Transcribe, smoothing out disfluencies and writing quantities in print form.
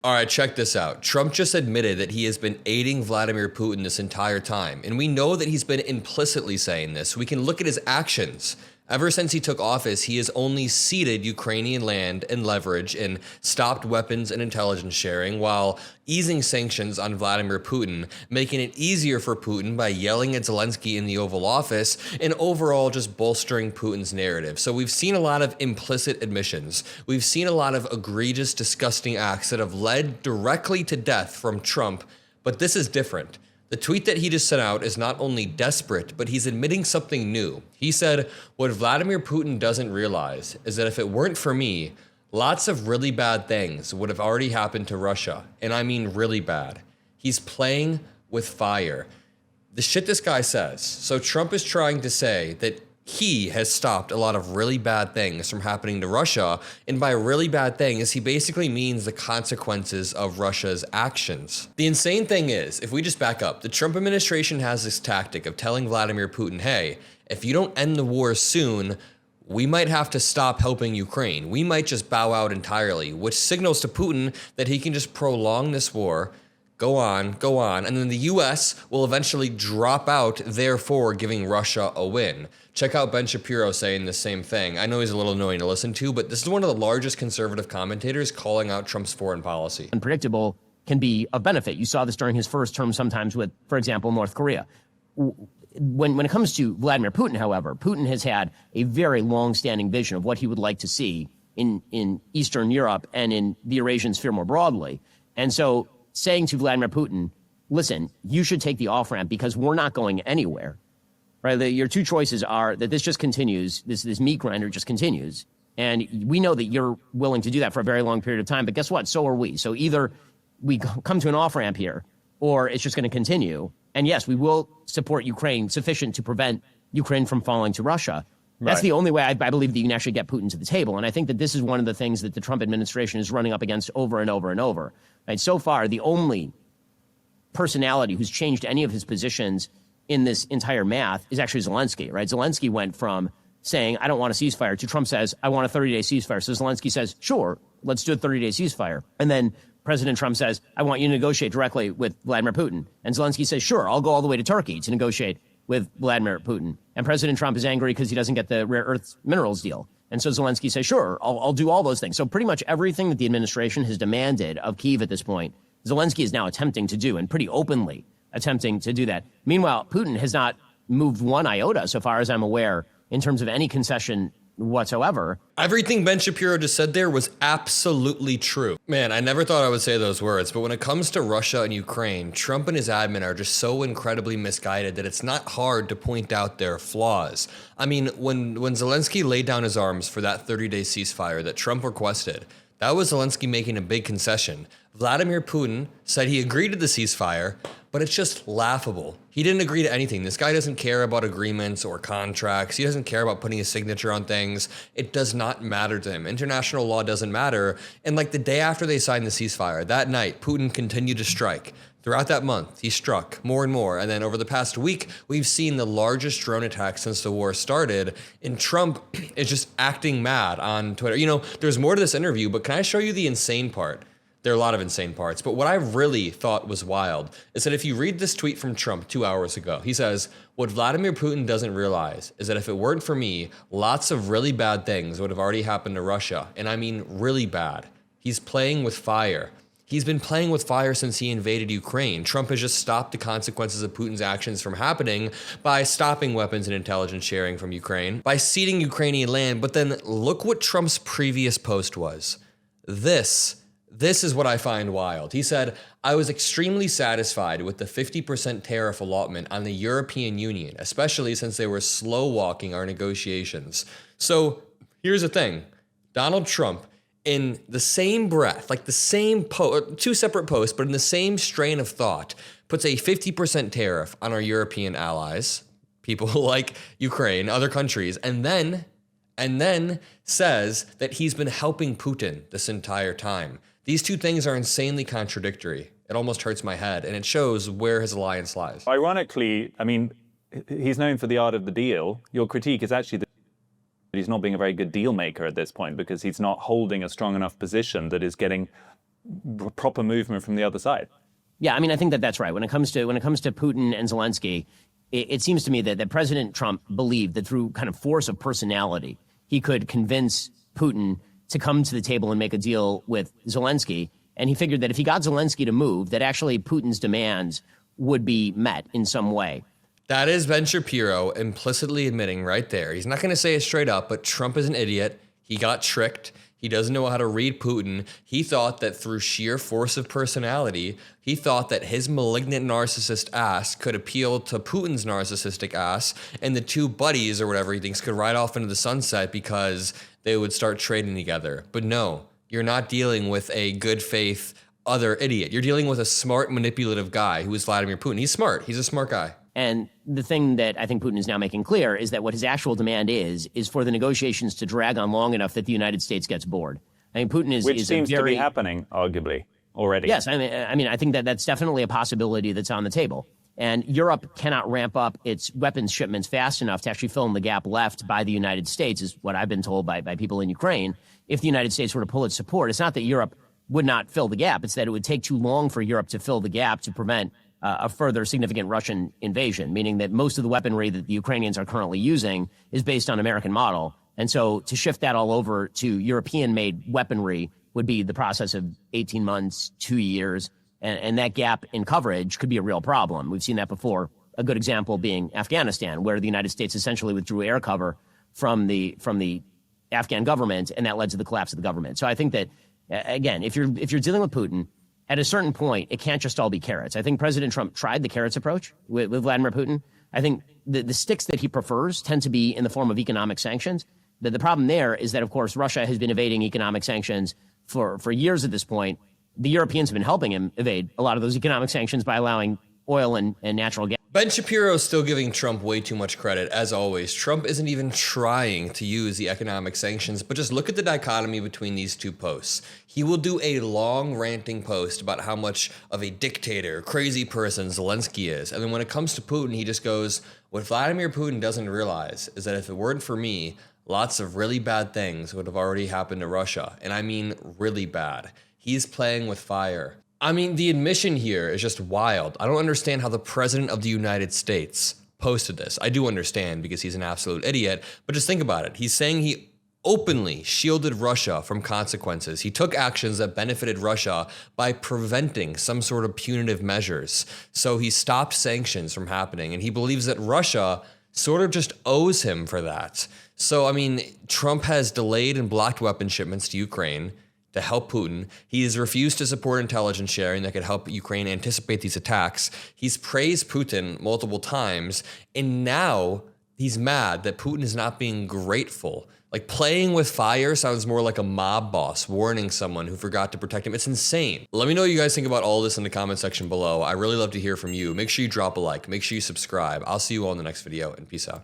All right, check this out. Trump just admitted that he has been aiding Vladimir Putin this entire time. And we know that he's been implicitly saying this. We can look at his actions. Ever since he took office, he has only ceded Ukrainian land and leverage and stopped weapons and intelligence sharing while easing sanctions on Vladimir Putin, making it easier for Putin by yelling at Zelensky in the Oval Office and overall just bolstering Putin's narrative. So we've seen a lot of implicit admissions. We've seen a lot of egregious, disgusting acts that have led directly to death from Trump, but this is different. The tweet that he just sent out is not only desperate, but he's admitting something new. He said, what Vladimir Putin doesn't realize is that if it weren't for me, lots of really bad things would have already happened to Russia. And I mean really bad. He's playing with fire. The shit this guy says. So Trump is trying to say that he has stopped a lot of really bad things from happening to Russia. And by really bad things, he basically means the consequences of Russia's actions. The insane thing is, if we just back up, the Trump administration has this tactic of telling Vladimir Putin, hey, if you don't end the war soon, we might have to stop helping Ukraine. We might just bow out entirely, which signals to Putin that he can just prolong this war. Go on, and then the US will eventually drop out, therefore giving Russia a win. Check out Ben Shapiro saying the same thing. I know he's a little annoying to listen to, but this is one of the largest conservative commentators calling out Trump's foreign policy. Unpredictable can be of benefit. You saw this during his first term sometimes with, for example, North Korea. When it comes to Vladimir Putin, however, Putin has had a very long-standing vision of what he would like to see in Eastern Europe and in the Eurasian sphere more broadly. And so saying to Vladimir Putin, listen, you should take the off-ramp because we're not going anywhere, right? Your two choices are that this just continues, this meat grinder just continues, and we know that you're willing to do that for a very long period of time, but guess what? So are we. So either we come to an off-ramp here, or it's just going to continue. And yes, we will support Ukraine sufficient to prevent Ukraine from falling to Russia. That's Right. the only way I believe that you can actually get Putin to the table. And I think that this is one of the things that the Trump administration is running up against over and over and over. Right? So far, the only personality who's changed any of his positions in this entire math is actually Zelensky. Right? Zelensky went from saying, I don't want a ceasefire, to Trump says, I want a 30-day ceasefire. So Zelensky says, sure, let's do a 30-day ceasefire. And then President Trump says, I want you to negotiate directly with Vladimir Putin. And Zelensky says, sure, I'll go all the way to Turkey to negotiate with Vladimir Putin. And President Trump is angry because he doesn't get the rare earth minerals deal. And so Zelensky says, sure, I'll do all those things. So pretty much everything that the administration has demanded of Kyiv at this point, Zelensky is now attempting to do, and pretty openly attempting to do that. Meanwhile, Putin has not moved one iota, so far as I'm aware, in terms of any concession whatsoever. Everything Ben Shapiro just said there was absolutely true. Man, I never thought I would say those words, but when it comes to Russia and Ukraine, Trump and his admin are just so incredibly misguided that it's not hard to point out their flaws. I mean, when Zelensky laid down his arms for that 30-day ceasefire that Trump requested, that was Zelensky making a big concession. Vladimir Putin said he agreed to the ceasefire, but it's just laughable. He didn't agree to anything. This guy doesn't care about agreements or contracts. He doesn't care about putting his signature on things. It does not matter to him. International law doesn't matter. And like the day after they signed the ceasefire, that night, Putin continued to strike. Throughout that month, he struck more and more. And then over the past week, we've seen the largest drone attack since the war started. And Trump is just acting mad on Twitter. You know, there's more to this interview, but can I show you the insane part? There are a lot of insane parts, but what I really thought was wild is that if you read this tweet from Trump 2 hours ago, he says, what Vladimir Putin doesn't realize is that if it weren't for me, lots of really bad things would have already happened to Russia. And I mean really bad. He's playing with fire. He's been playing with fire since he invaded Ukraine. Trump has just stopped the consequences of Putin's actions from happening by stopping weapons and intelligence sharing from Ukraine, by ceding Ukrainian land. But then look what Trump's previous post was. This is what I find wild. He said, I was extremely satisfied with the 50% tariff allotment on the European Union, especially since they were slow walking our negotiations. So here's the thing. Donald Trump, in the same breath, like the same two separate posts, but in the same strain of thought, puts a 50% tariff on our European allies, people like Ukraine, other countries, and then says that he's been helping Putin this entire time. These two things are insanely contradictory. It almost hurts my head, and it shows where his alliance lies. Ironically, I mean, he's known for the art of the deal. Your critique is actually that he's not being a very good deal maker at this point because he's not holding a strong enough position that is getting proper movement from the other side. Yeah, I mean, I think that that's right. When it comes to Putin and Zelensky, it seems to me that President Trump believed that through kind of force of personality, he could convince Putin to come to the table and make a deal with Zelensky. And he figured that if he got Zelensky to move, that actually Putin's demands would be met in some way. That is Ben Shapiro implicitly admitting right there. He's not going to say it straight up, but Trump is an idiot. He got tricked. He doesn't know how to read Putin. He thought that through sheer force of personality, he thought that his malignant narcissist ass could appeal to Putin's narcissistic ass, and the two buddies or whatever he thinks could ride off into the sunset because they would start trading together. But no, you're not dealing with a good faith other idiot. You're dealing with a smart, manipulative guy who is Vladimir Putin. He's smart. He's a smart guy. And the thing that I think Putin is now making clear is that what his actual demand is for the negotiations to drag on long enough that the United States gets bored. I mean, Putin is Which seems to be very happening, arguably, already. Yes, I mean, I think that that's definitely a possibility that's on the table. And Europe cannot ramp up its weapons shipments fast enough to actually fill in the gap left by the United States, is what I've been told by people in Ukraine. If the United States were to pull its support, it's not that Europe would not fill the gap. It's that it would take too long for Europe to fill the gap to prevent a further significant Russian invasion, meaning that most of the weaponry that the Ukrainians are currently using is based on American model. And so to shift that all over to European-made weaponry would be the process of 18 months, 2 years, and that gap in coverage could be a real problem. We've seen that before. A good example being Afghanistan, where the United States essentially withdrew air cover from the Afghan government, and that led to the collapse of the government. So I think that, again, if you're dealing with Putin, at a certain point, it can't just all be carrots. I think President Trump tried the carrots approach with Vladimir Putin. I think the sticks that he prefers tend to be in the form of economic sanctions. The problem there is that, of course, Russia has been evading economic sanctions for years at this point. The Europeans have been helping him evade a lot of those economic sanctions by allowing oil and natural gas. Ben Shapiro is still giving Trump way too much credit, as always. Trump isn't even trying to use the economic sanctions, but just look at the dichotomy between these two posts. He will do a long ranting post about how much of a dictator, crazy person Zelensky is. And then when it comes to Putin, he just goes, what Vladimir Putin doesn't realize is that if it weren't for me, lots of really bad things would have already happened to Russia. And I mean really bad. He's playing with fire. I mean, the admission here is just wild. I don't understand how the President of the United States posted this. I do understand because he's an absolute idiot, but just think about it. He's saying he openly shielded Russia from consequences. He took actions that benefited Russia by preventing some sort of punitive measures. So he stopped sanctions from happening, and he believes that Russia sort of just owes him for that. So, I mean, Trump has delayed and blocked weapon shipments to Ukraine to help Putin. He has refused to support intelligence sharing that could help Ukraine anticipate these attacks. He's praised Putin multiple times, and now he's mad that Putin is not being grateful. Like, playing with fire sounds more like a mob boss warning someone who forgot to protect him. It's insane. Let me know what you guys think about all this in the comment section below. I really love to hear from you. Make sure you drop a like. Make sure you subscribe. I'll see you all in the next video, and peace out.